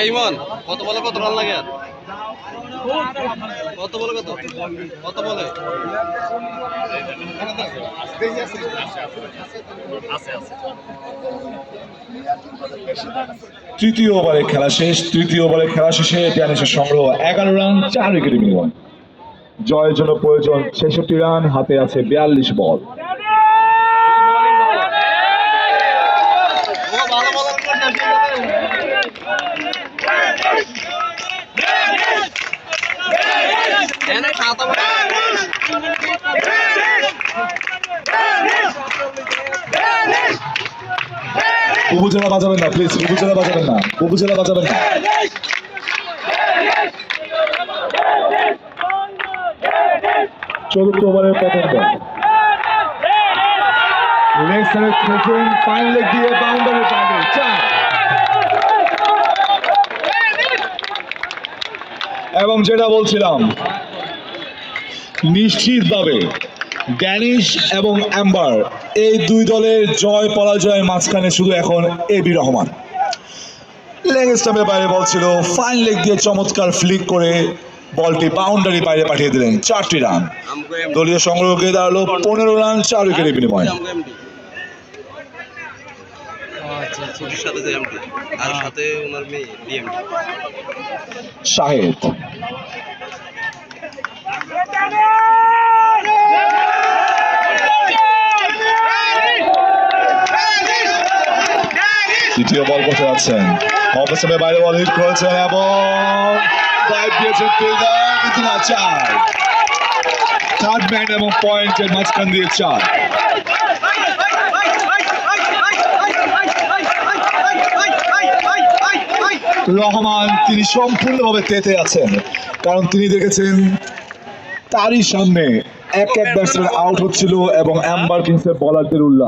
ইমন কত বলে কত রান লাগে আর কত বলে কত কত বলে তৃতীয় ওভারে খেলা শেষ। তৃতীয় ওভারে খেলা শেষে ড্যানিশের সংগ্রহ 11 রান 4 উইকেটের বিনিময়। জয়ের জন্য প্রয়োজন 66 রান, হাতে আছে 42 বল। উপজেলা বাজাবেন না প্লিজ, উপজেলা বাজাবেন না, উপজেলা বাজাবেন না। চতুর্থ ওভারের প্রথম বল, লেগ সাইডে খেলছেন, ফাইন লেগ দিয়ে বাউন্ডারি পাবে 4। এবং যেটা বলছিলাম, নিশ্চিতভাবে ড্যানিশ এবং অ্যাম্বার এই দুই দলের জয় পরাজয়ের মাঝখানে শুধু এখন এবি রহমান। লেগ স্টাম্পের বাইরে বল ছিল, ফাইন লেগ দিয়ে চমৎকার ফ্লিক করে বলটি বাউন্ডারি বাইরে পাঠিয়ে দিলেন। 4টি রান, দলীয় সংগ্রহকে দাঁড়ালো 15 রান 4 উইকেটের বিনিময়ে। শাহেদ দ্বিতীয় বল করতে যাচ্ছেন, অফস্টাম্পের বাইরে বল হিট করেছেন এবং ড্রাইভ দিয়েছেন ফিল্ডার, কিন্তু না 4। থার্ড ম্যান এবং পয়েন্টের মাঝখান দিয়ে 4। রহমান তিনি সম্পূর্ণভাবে তেতে আছেন, কারণ তিনি দেখেছেন তারই সামনে এক ব্যাটসম্যান আউট হচ্ছিল এবং অ্যাম্বার কিংসের বোলারদের উল্লাস।